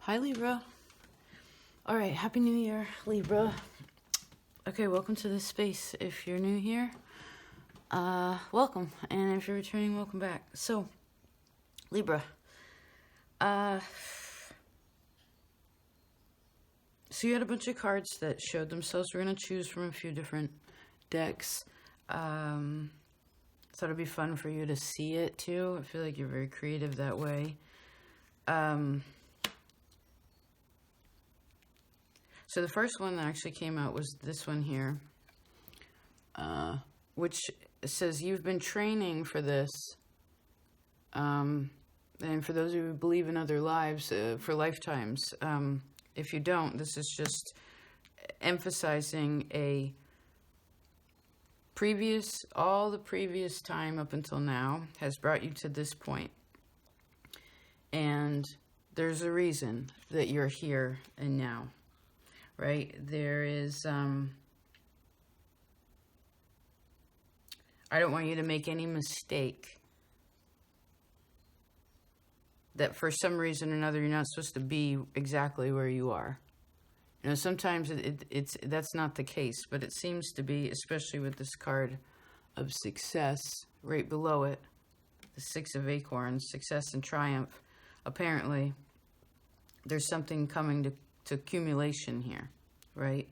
Hi, Libra. All right, Happy New Year, Libra. Okay, welcome to this space. If you're new here, welcome. And if you're returning, welcome back. So, Libra. So you had a bunch of cards that showed themselves. We're going to choose from a few different decks. Thought it'd be fun for you to see it, too. I feel like you're very creative that way. So the first one that actually came out was this one here, which says you've been training for this. And for those of you who believe in other lives, for lifetimes, if you don't, this is just emphasizing all the previous time up until now has brought you to this point. And there's a reason that you're here and now. Right? There is, I don't want you to make any mistake that for some reason or another you're not supposed to be exactly where you are. You know, sometimes that's not the case, but it seems to be, especially with this card of success right below it, the Six of Acorns, success and triumph. Apparently, there's something coming to accumulation here, right?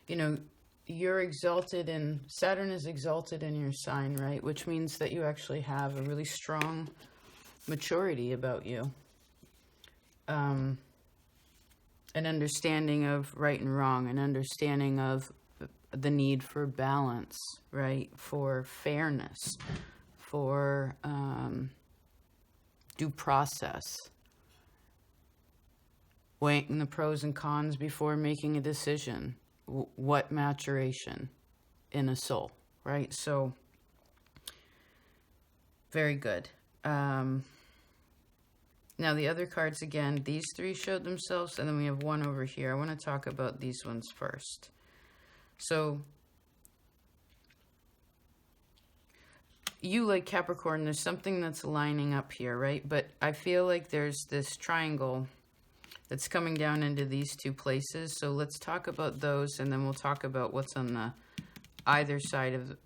You know, you're exalted in, Saturn is exalted in your sign, right? Which means that you actually have a really strong maturity about you. An understanding of right and wrong, an understanding of the need for balance, right? For fairness, for due process. Weighing the pros and cons before making a decision. What maturation in a soul, right? So, very good. Now, the other cards, again, these three showed themselves, and then we have one over here. I want to talk about these ones first. So, you, like Capricorn, there's something that's lining up here, right? But I feel like there's this triangle that's coming down into these two places. So let's talk about those, and then we'll talk about what's on the either side of the...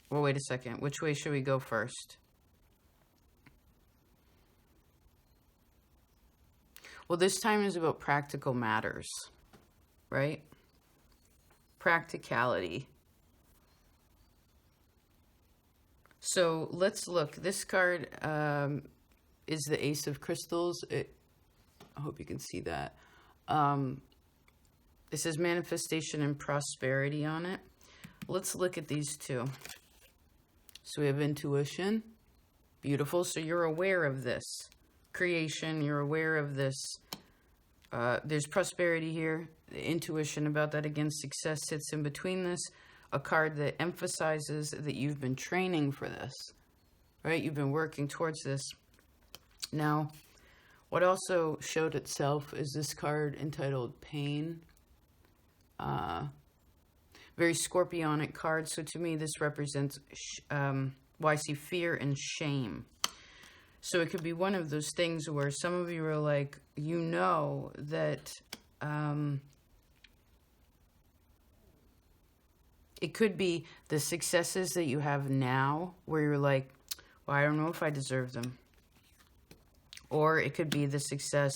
Well, wait a second. Which way should we go first? Well, this time is about practical matters, right? Practicality. So let's look. This card is the Ace of Crystals. I hope you can see that. It says manifestation and prosperity on it. Let's look at these two. So we have intuition. Beautiful. So you're aware of this. Creation, you're aware of this. There's prosperity here. The intuition about that, again, success sits in between this. A card that emphasizes that you've been training for this, right? You've been working towards this. Now, what also showed itself is this card entitled Pain. Very scorpionic card. So to me, this represents, I see fear and shame. So it could be one of those things where some of you are like, you know that it could be the successes that you have now where you're like, well, I don't know if I deserve them. Or it could be the success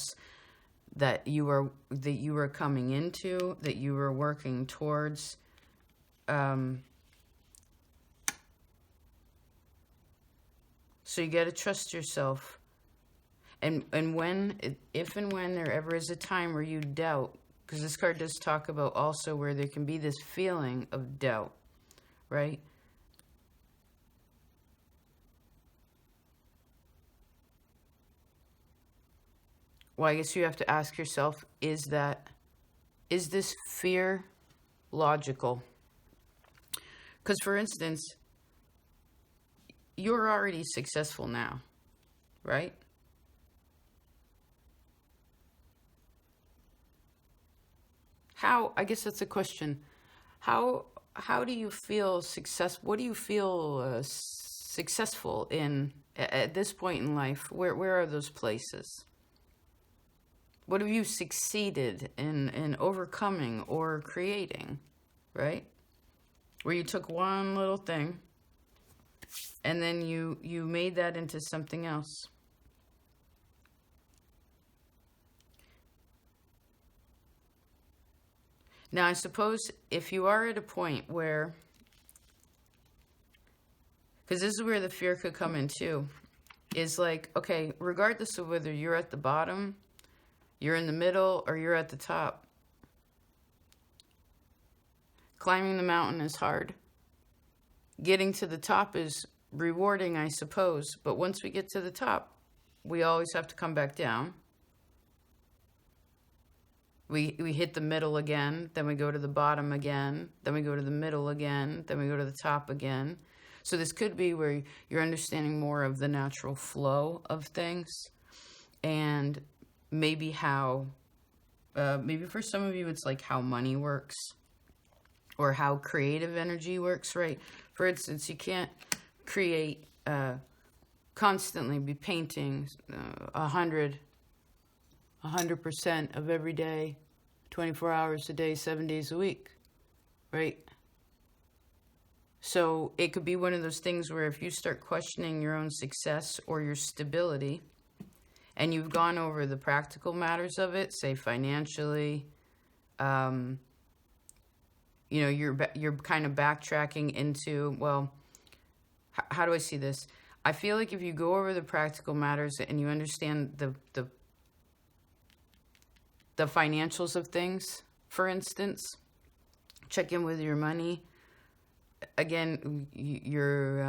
that you are coming into, that you are working towards. So you got to trust yourself. And if and when there ever is a time where you doubt, because this card does talk about also where there can be this feeling of doubt, right? Well, I guess you have to ask yourself, is this fear logical? Because, for instance, you're already successful now, right? I guess that's a question. How do you feel what do you feel successful in at this point in life? Where are those places? What have you succeeded in overcoming or creating, right? Where you took one little thing and then you made that into something else. Now, I suppose if you are at a point where, because this is where the fear could come in too, is like, okay, regardless of whether you're at the bottom, you're in the middle, or you're at the top, climbing the mountain is hard. Getting to the top is rewarding, I suppose, but once we get to the top, we always have to come back down. We hit the middle again, then we go to the bottom again, then we go to the middle again, then we go to the top again. So this could be where you're understanding more of the natural flow of things, and maybe how, maybe for some of you it's like how money works or how creative energy works, right? For instance, you can't create, constantly be painting 100% of every day, 24 hours a day, 7 days a week, right? So it could be one of those things where if you start questioning your own success or your stability, and you've gone over the practical matters of it, say financially, you know, you're kind of backtracking into, well, how do I see this? I feel like if you go over the practical matters and you understand the financials of things, for instance, check in with your money. Again, you're,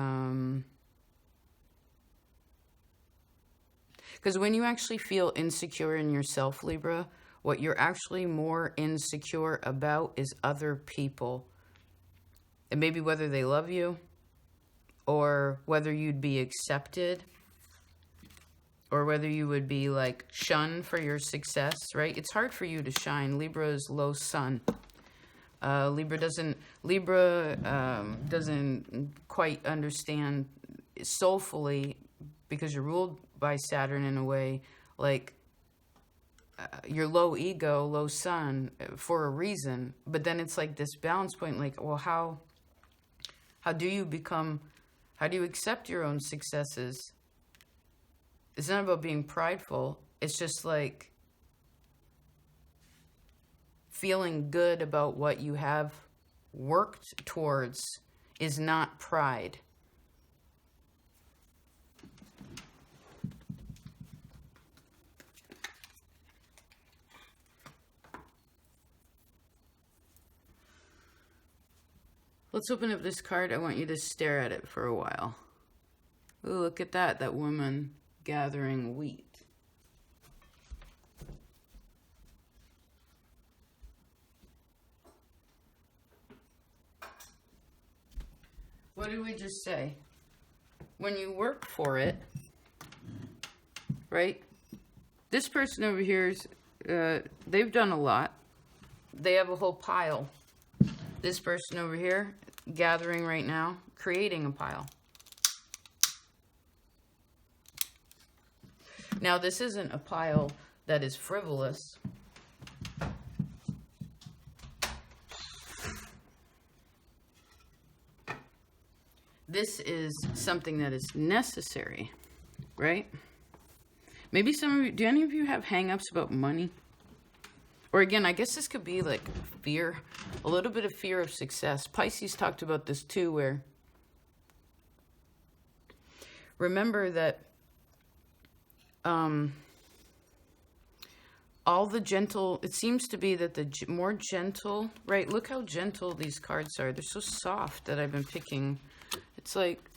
because when you actually feel insecure in yourself, Libra, what you're actually more insecure about is other people. And maybe whether they love you, or whether you'd be accepted, or whether you would be like shunned for your success, right? It's hard for you to shine. Libra is low sun. Libra doesn't quite understand soulfully, because you're ruled by Saturn in a way, like you're low ego, low sun for a reason. But then it's like this balance point, like, well, how do you accept your own successes? It's not about being prideful. It's just like feeling good about what you have worked towards is not pride. Let's open up this card. I want you to stare at it for a while. Ooh, look at that woman gathering wheat. What did we just say? When you work for it, right? This person over here is, they've done a lot. They have a whole pile. This person over here, gathering right now, creating a pile. Now, this isn't a pile that is frivolous. This is something that is necessary, right? Maybe some of you, do any of you have hang-ups about money? Or again, I guess this could be like fear, a little bit of fear of success. Pisces talked about this too, where remember that all the gentle, it seems to be that the more gentle, right? Look how gentle these cards are. They're so soft that I've been picking. It's like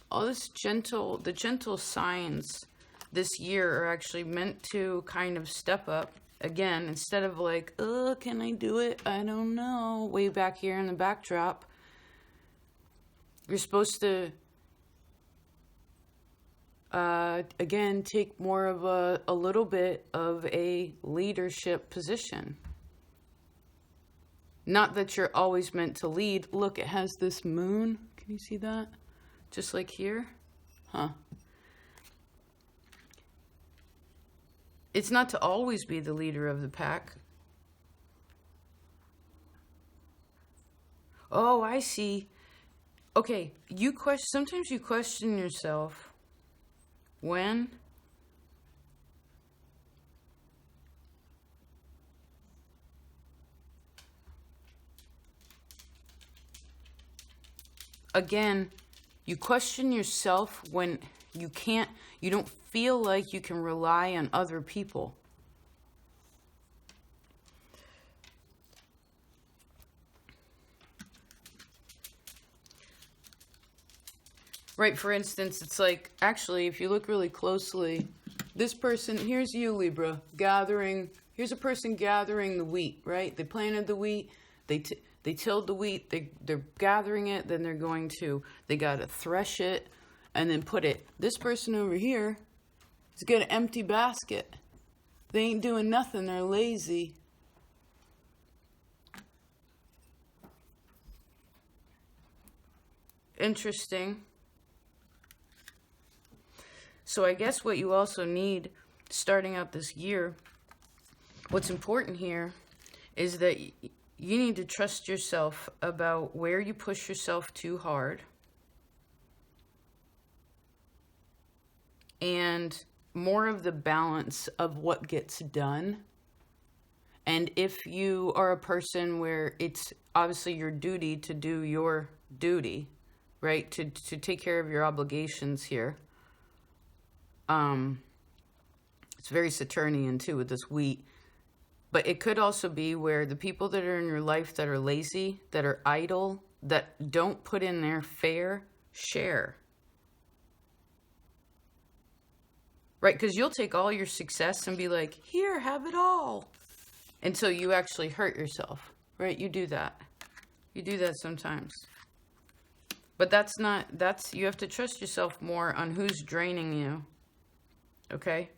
all this gentle, the gentle signs this year are actually meant to kind of step up. Again, instead of like, oh, can I do it? I don't know. Way back here in the backdrop. You're supposed to, again, take more of a little bit of a leadership position. Not that you're always meant to lead. Look, it has this moon. Can you see that? Just like here. Huh. It's not to always be the leader of the pack. Oh, I see. Okay, sometimes you question yourself when again, you question yourself when you don't feel like you can rely on other people. Right, for instance, it's like, actually, if you look really closely, this person, here's you, Libra, here's a person gathering the wheat, right? They planted the wheat, they tilled the wheat, they're gathering it, then they got to thresh it, and then put it. This person over here has got an empty basket. They ain't doing nothing, they're lazy. Interesting. So I guess what you also need, starting out this year, what's important here is that you need to trust yourself about where you push yourself too hard, and more of the balance of what gets done. And if you are a person where it's obviously your duty to do your duty, right, to take care of your obligations here. It's very Saturnian too with this wheat, but it could also be where the people that are in your life that are lazy, that are idle, that don't put in their fair share, right? Because you'll take all your success and be like, here, have it all, until you actually hurt yourself, right? You do that sometimes, but you have to trust yourself more on who's draining you. Okay?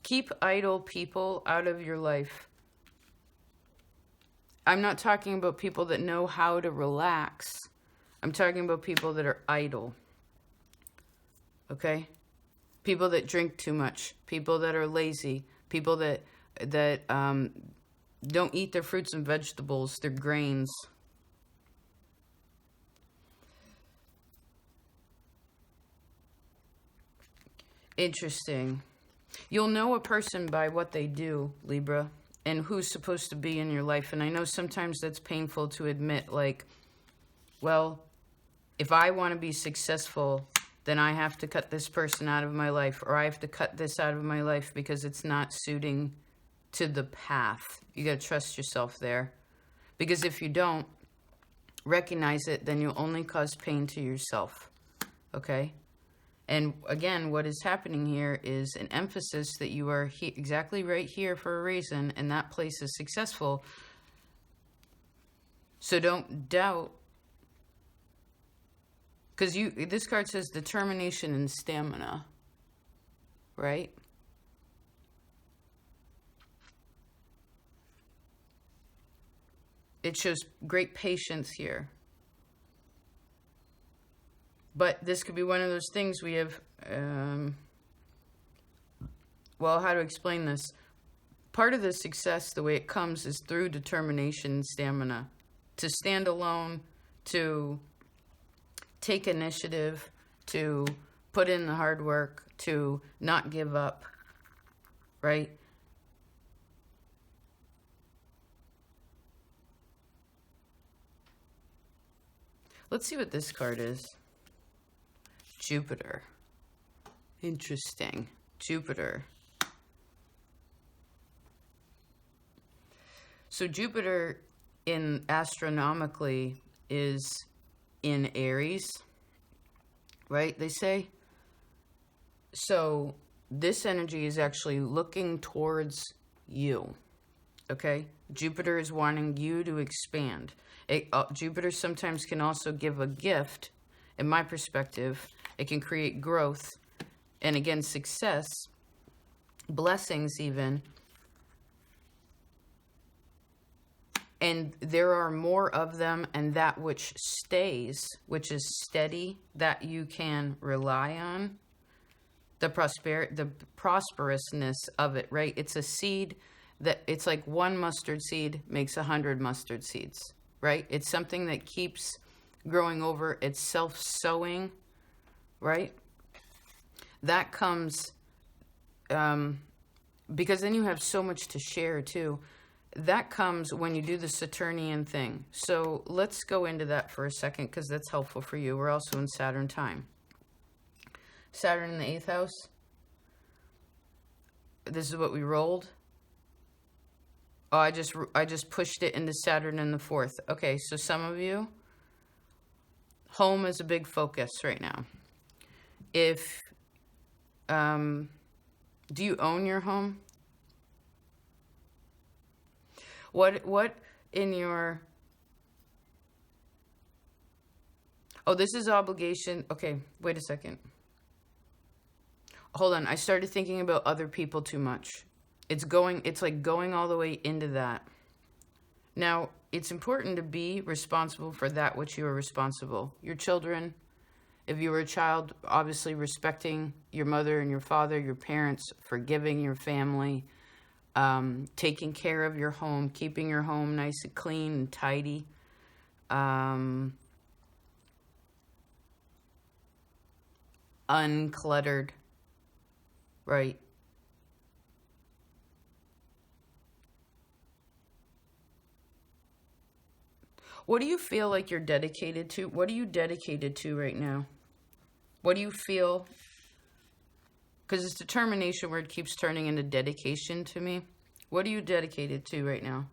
Keep idle people out of your life. I'm not talking about people that know how to relax. I'm talking about people that are idle. Okay? People that drink too much. People that are lazy. People that don't eat their fruits and vegetables, their grains. Interesting. You'll know a person by what they do, Libra, and who's supposed to be in your life. And I know sometimes that's painful to admit, like, well, if I want to be successful, then I have to cut this person out of my life, or I have to cut this out of my life because it's not suiting to the path. You got to trust yourself there. Because if you don't recognize it, then you'll only cause pain to yourself. Okay? And again, what is happening here is an emphasis that you are exactly right here for a reason, and that place is successful. So don't doubt, because this card says determination and stamina, right? It shows great patience here. But this could be one of those things we have, well, how to explain this? Part of the success, the way it comes, is through determination and stamina. To stand alone, to take initiative, to put in the hard work, to not give up, right? Let's see what this card is. Jupiter. Interesting. Jupiter. So Jupiter astronomically is in Aries, right? They say. So this energy is actually looking towards you. Okay? Jupiter is wanting you to expand. Jupiter sometimes can also give a gift. In my perspective, it can create growth and, again, success, blessings even. And there are more of them, and that which stays, which is steady, that you can rely on, the prosperousness of it, right? It's a seed that, it's like one mustard seed makes 100 mustard seeds, right? It's something that keeps growing over. It's self-sowing, right? That comes, because then you have so much to share too. That comes when you do the Saturnian thing. So let's go into that for a second, because that's helpful for you. We're also in Saturn time. Saturn in the 8th house. This is what we rolled. Oh, I just pushed it into Saturn in the 4th. Okay, so some of you, home is a big focus right now. If, do you own your home? What in your, oh, this is obligation. Okay, wait a second. Hold on, I started thinking about other people too much. It's like going all the way into that. Now, it's important to be responsible for that which you are responsible. Your children, if you were a child, obviously respecting your mother and your father, your parents, forgiving your family, taking care of your home, keeping your home nice and clean and tidy. Uncluttered, right? What do you feel like you're dedicated to? What are you dedicated to right now? What do you feel? Because this determination word keeps turning into dedication to me. What are you dedicated to right now?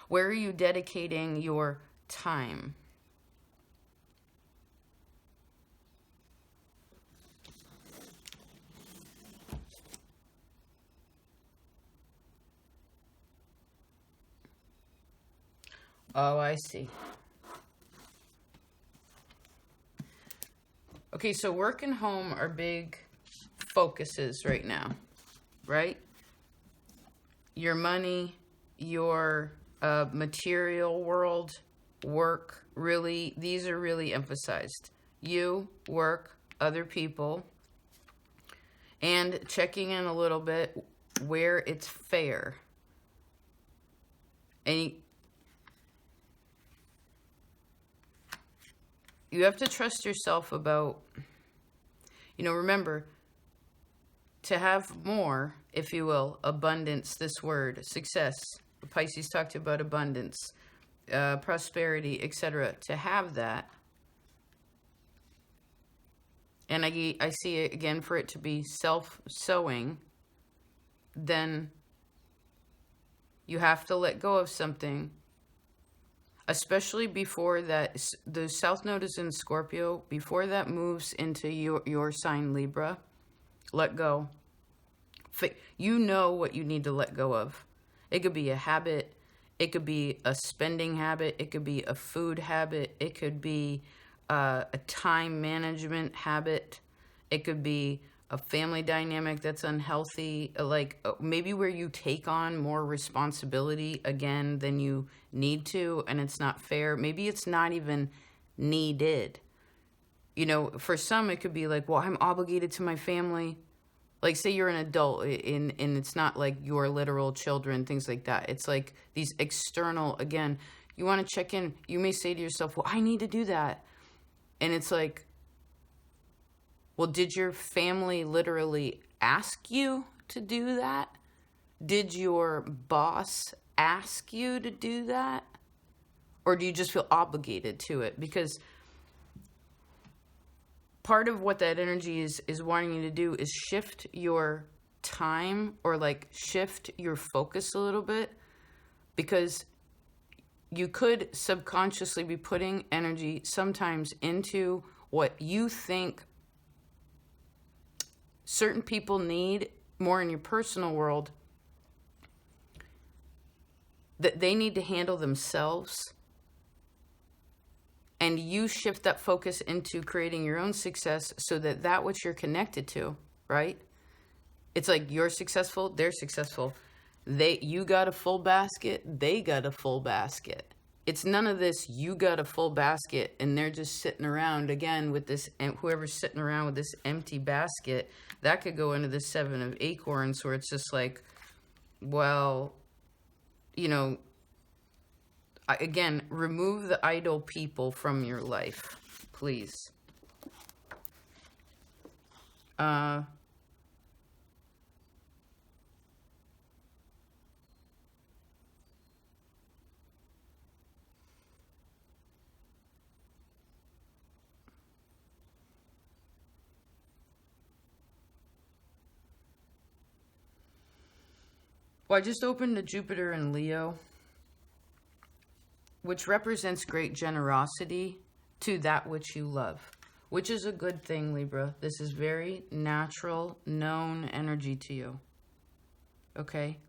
Where are you dedicating your time? Oh, I see. Okay, so work and home are big focuses right now, right? Your money, your material world, work, really, these are really emphasized. You, work, other people, and checking in a little bit where it's fair. And you have to trust yourself about, remember, to have more, if you will, abundance, this word, success. Pisces talked about abundance, prosperity, etc. To have that, and I see it again, for it to be self-sowing, then you have to let go of something. Especially before that, the South Node is in Scorpio. Before that moves into your sign, Libra, let go. You know what you need to let go of. It could be a habit. It could be a spending habit. It could be a food habit. It could be a time management habit. It could be a family dynamic that's unhealthy, like maybe where you take on more responsibility again than you need to, and it's not fair. Maybe it's not even needed. For some it could be like, well, I'm obligated to my family. Like, say you're an adult and it's not like your literal children, things like that. It's like these external, again, you want to check in. You may say to yourself, well, I need to do that. And it's like, well, did your family literally ask you to do that? Did your boss ask you to do that? Or do you just feel obligated to it? Because part of what that energy is wanting you to do is shift your time, or like shift your focus a little bit, because you could subconsciously be putting energy sometimes into what you think certain people need more in your personal world, that they need to handle themselves. And you shift that focus into creating your own success, so that which you're connected to, right? It's like you're successful, they're successful. You got a full basket, they got a full basket. It's none of this, you got a full basket, and they're just sitting around again with this, and whoever's sitting around with this empty basket, that could go into the Seven of Acorns, where it's just like, well, you know, again, remove the idle people from your life, please. Well, I just opened a Jupiter in Leo, which represents great generosity to that which you love, which is a good thing, Libra. This is very natural, known energy to you. Okay?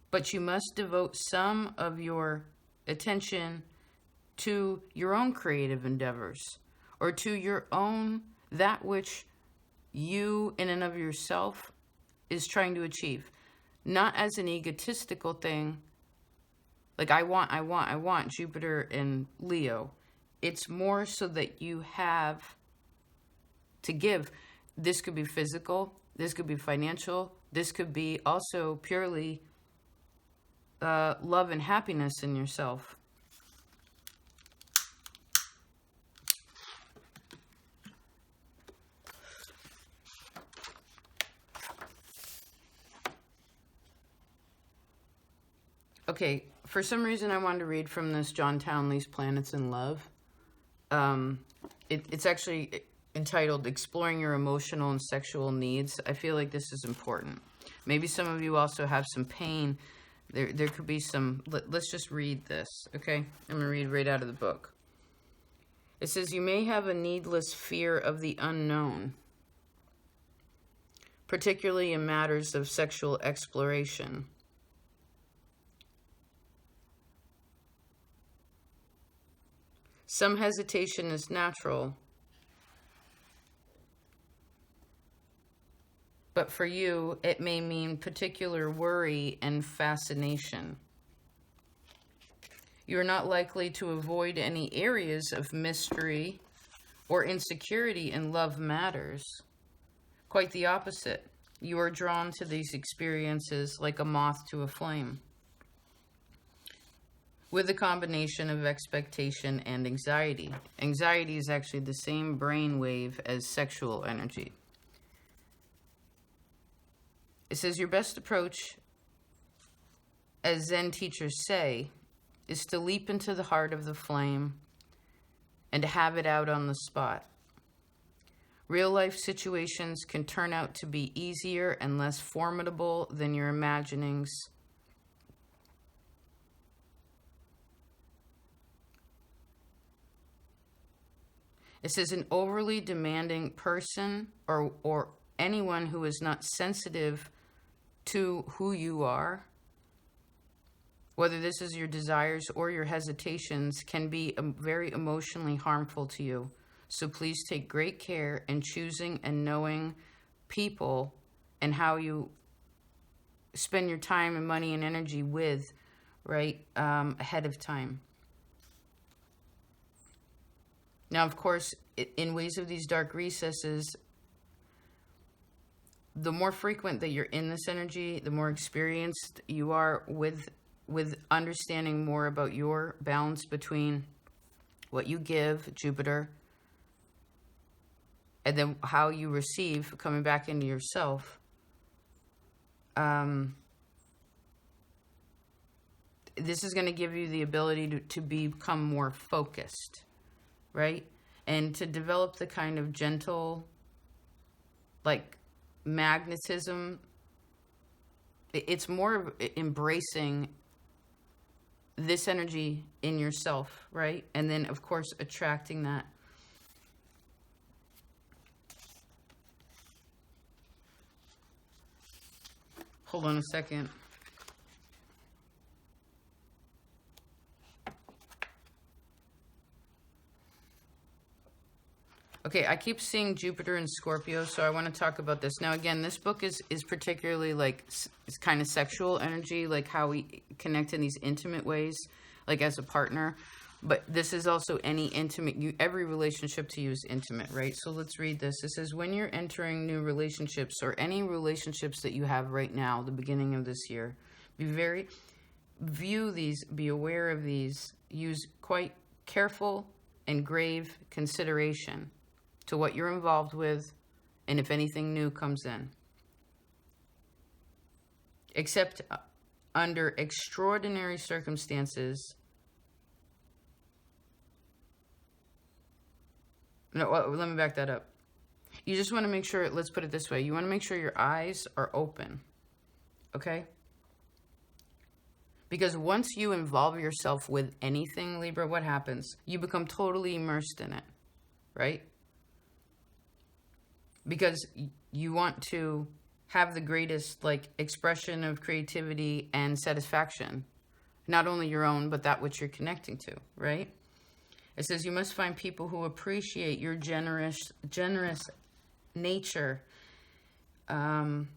But you must devote some of your attention to your own creative endeavors, or to your own, that which you in and of yourself is trying to achieve. Not as an egotistical thing, like I want Jupiter in Leo. It's more so that you have to give. This could be physical, this could be financial, this could be also purely love and happiness in yourself. Okay, for some reason I wanted to read from this John Townley's Planets in Love. It's actually entitled Exploring Your Emotional and Sexual Needs. I feel like this is important. Maybe some of you also have some pain. There could be some... Let's just read this, okay? I'm going to read right out of the book. It says, you may have a needless fear of the unknown, particularly in matters of sexual exploration. Some hesitation is natural, but for you, it may mean particular worry and fascination. You are not likely to avoid any areas of mystery or insecurity in love matters. Quite the opposite. You are drawn to these experiences like a moth to a flame, with a combination of expectation and anxiety. Anxiety is actually the same brain wave as sexual energy. It says your best approach, as Zen teachers say, is to leap into the heart of the flame and to have it out on the spot. Real life situations can turn out to be easier and less formidable than your imaginings. It says an overly demanding person or anyone who is not sensitive to who you are, whether this is your desires or your hesitations, can be very emotionally harmful to you. So please take great care in choosing and knowing people and how you spend your time and money and energy with, right, ahead of time. Now, of course, in ways of these dark recesses, the more frequent that you're in this energy, the more experienced you are with understanding more about your balance between what you give, Jupiter, and then how you receive, coming back into yourself. This is going to give you the ability to become more focused, right? And to develop the kind of gentle, like, magnetism. It's more of embracing this energy in yourself, right? And then, of course, attracting that. Hold on a second. Okay, I keep seeing Jupiter and Scorpio, so I want to talk about this. Now, again, this book is particularly like, it's kind of sexual energy, like how we connect in these intimate ways, like as a partner. But this is also any intimate, every relationship to you is intimate, right? So let's read this. It says, when you're entering new relationships or any relationships that you have right now, the beginning of this year, view these, be aware of these, use quite careful and grave consideration to what you're involved with, and if anything new comes in. Except under extraordinary circumstances. No, let me back that up. You just want to make sure, let's put it this way. You want to make sure your eyes are open. Okay? Because once you involve yourself with anything, Libra, what happens? You become totally immersed in it. Right? Because you want to have the greatest like expression of creativity and satisfaction, not only your own, but that which you're connecting to, right? It says you must find people who appreciate your generous nature. And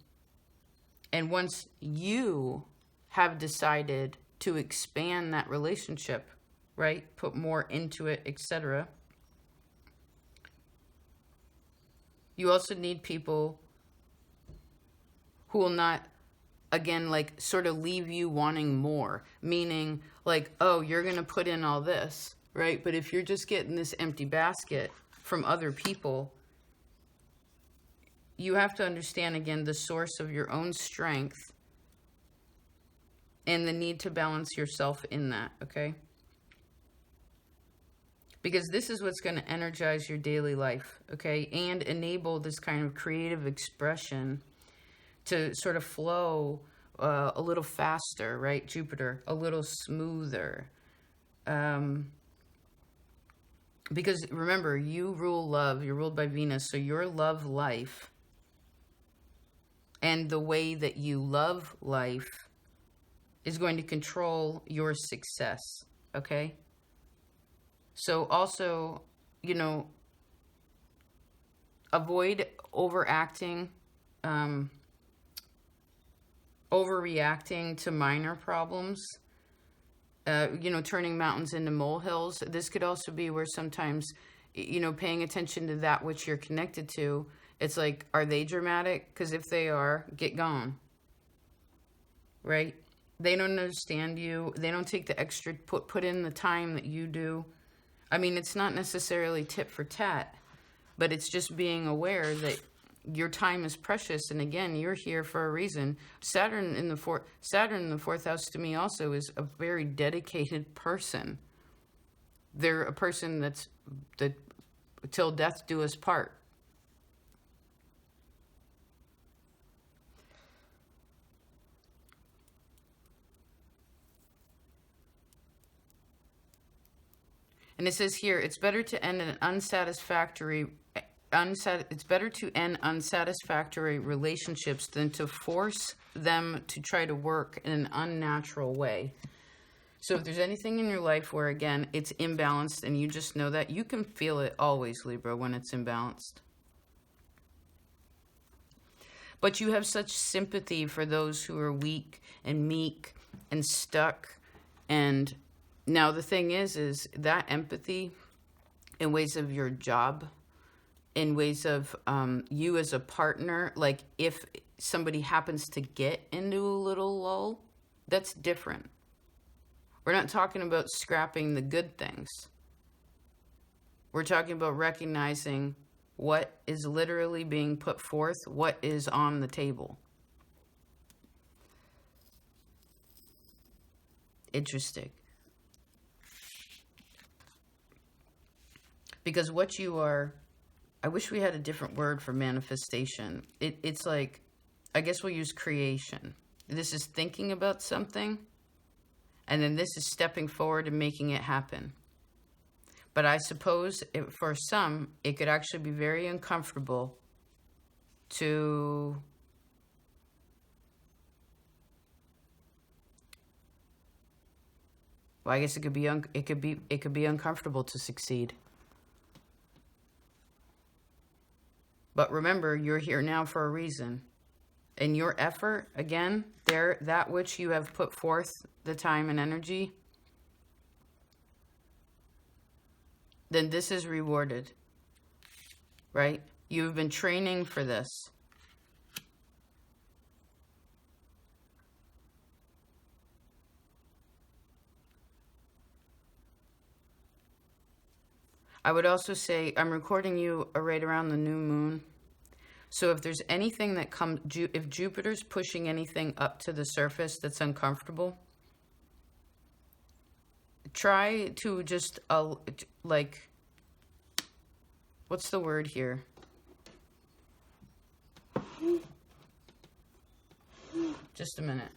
once you have decided to expand that relationship, right? Put more into it, etc. You also need people who will not, again, like sort of leave you wanting more. Meaning like, oh, you're going to put in all this, right? But if you're just getting this empty basket from other people, you have to understand, again, the source of your own strength and the need to balance yourself in that, okay? Because this is what's going to energize your daily life, okay? And enable this kind of creative expression to sort of flow a little faster, right? Jupiter, a little smoother. Because remember, you rule love. You're ruled by Venus. So your love life and the way that you love life is going to control your success, okay? So also, you know, avoid overacting, overreacting to minor problems, you know, turning mountains into molehills. This could also be where sometimes, you know, paying attention to that which you're connected to. It's like, are they dramatic? Because if they are, get gone, right? They don't understand you. They don't take the extra, put in the time that you do. I mean, it's not necessarily tit for tat, but it's just being aware that your time is precious. And again, you're here for a reason. Saturn in the fourth house to me also is a very dedicated person. They're a person that till death do us part. And it says here, it's better to end an unsatisfactory relationships than to force them to try to work in an unnatural way. So if there's anything in your life where, again, it's imbalanced and you just know that, you can feel it always, Libra, when it's imbalanced. But you have such sympathy for those who are weak and meek and stuck. And now the thing is that empathy in ways of your job, in ways of you as a partner, like if somebody happens to get into a little lull, that's different. We're not talking about scrapping the good things. We're talking about recognizing what is literally being put forth, what is on the table. Interesting. Because what you are, I wish we had a different word for manifestation. It's like, I guess we'll use creation. This is thinking about something, and then this is stepping forward and making it happen. But I suppose for some, it could actually be very uncomfortable to well, I guess it could be uncomfortable to succeed. But remember, you're here now for a reason. And your effort, again, that which you have put forth, the time and energy, then this is rewarded, right? You've been training for this. I would also say, I'm recording you right around the new moon. So if there's anything that comes, if Jupiter's pushing anything up to the surface that's uncomfortable, try to just, like, what's the word here? Just a minute.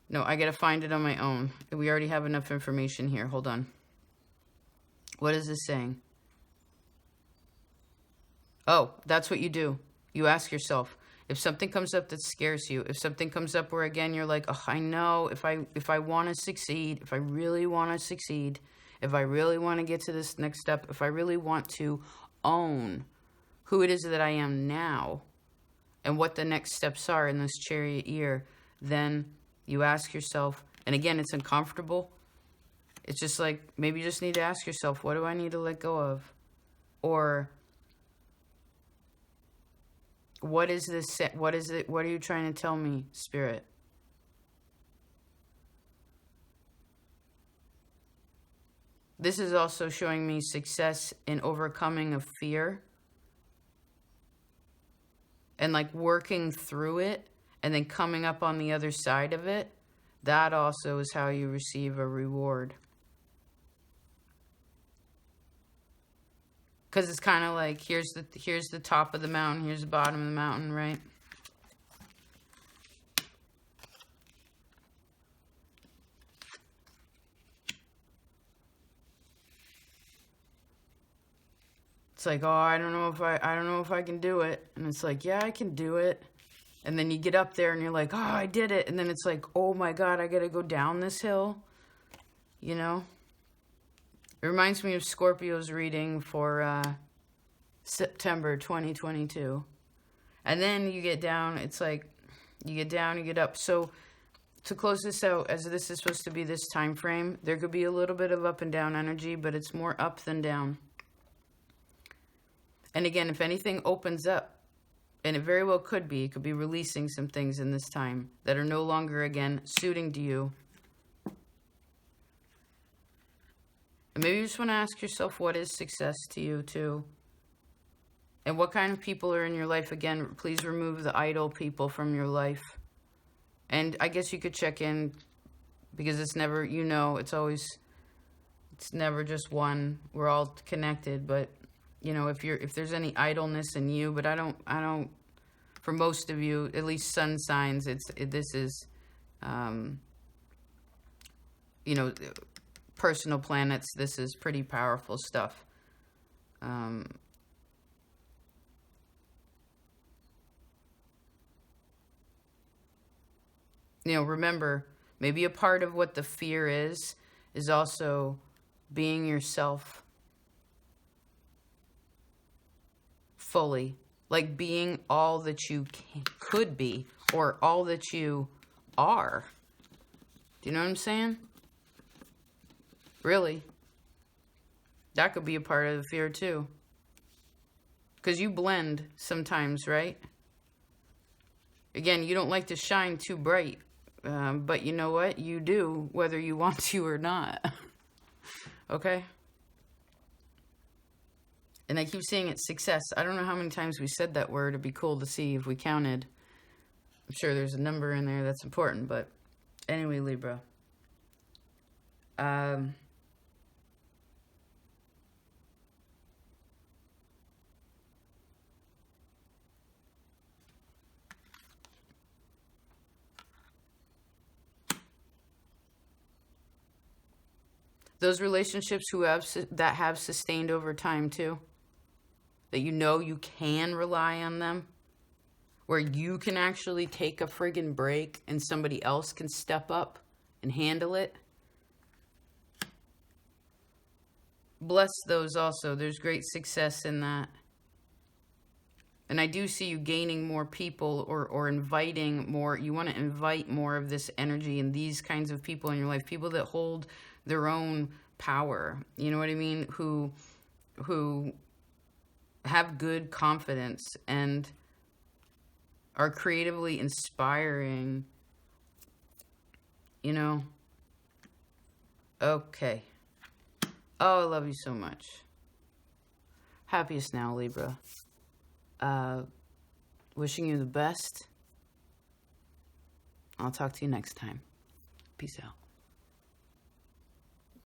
No, I gotta find it on my own. We already have enough information here. Hold on. What is this saying? Oh, that's what you do. You ask yourself, if something comes up that scares you, if something comes up where, again, you're like, oh, I know if I want to succeed, if I really want to succeed, if I really want to get to this next step, if I really want to own who it is that I am now and what the next steps are in this chariot year, then you ask yourself, and again, it's uncomfortable. It's just like, maybe you just need to ask yourself, what do I need to let go of? Or what is this? What is it? What are you trying to tell me, Spirit? This is also showing me success in overcoming of fear and like working through it and then coming up on the other side of it. That also is how you receive a reward. Because it's kind of like, here's the top of the mountain, here's the bottom of the mountain, right? It's like, oh, I don't know if I can do it. And it's like, yeah, I can do it. And then you get up there and you're like, oh, I did it. And then it's like, oh my God, I got to go down this hill. You know? It reminds me of Scorpio's reading for September 2022. And then you get down, it's like, you get down, you get up. So to close this out, as this is supposed to be this time frame, there could be a little bit of up and down energy, but it's more up than down. And again, if anything opens up, and it very well could be, it could be releasing some things in this time that are no longer, again, suiting to you. And maybe you just want to ask yourself, what is success to you too? And what kind of people are in your life? Again, please remove the idle people from your life. And I guess you could check in, because it's never, you know, it's never just one. We're all connected, but you know, if there's any idleness in you, but I don't, for most of you, at least sun signs, this is, you know, personal planets, this is pretty powerful stuff. You know, remember, maybe a part of what the fear is also being yourself fully, like being all that you could be or all that you are. Do you know what I'm saying? Really. That could be a part of the fear too. Because you blend sometimes, right? Again, you don't like to shine too bright. But you know what? You do, whether you want to or not. Okay? And I keep saying it's success. I don't know how many times we said that word. It'd be cool to see if we counted. I'm sure there's a number in there that's important. But anyway, Libra. Those relationships that have sustained over time too, that you know you can rely on them, where you can actually take a friggin' break and somebody else can step up and handle it. Bless those also. There's great success in that. And I do see you gaining more people or inviting more. You want to invite more of this energy and these kinds of people in your life. People that hold their own power. You know what I mean? Who have good confidence and are creatively inspiring. You know? Okay. Oh, I love you so much. Happiest now, Libra. Wishing you the best. I'll talk to you next time. Peace out.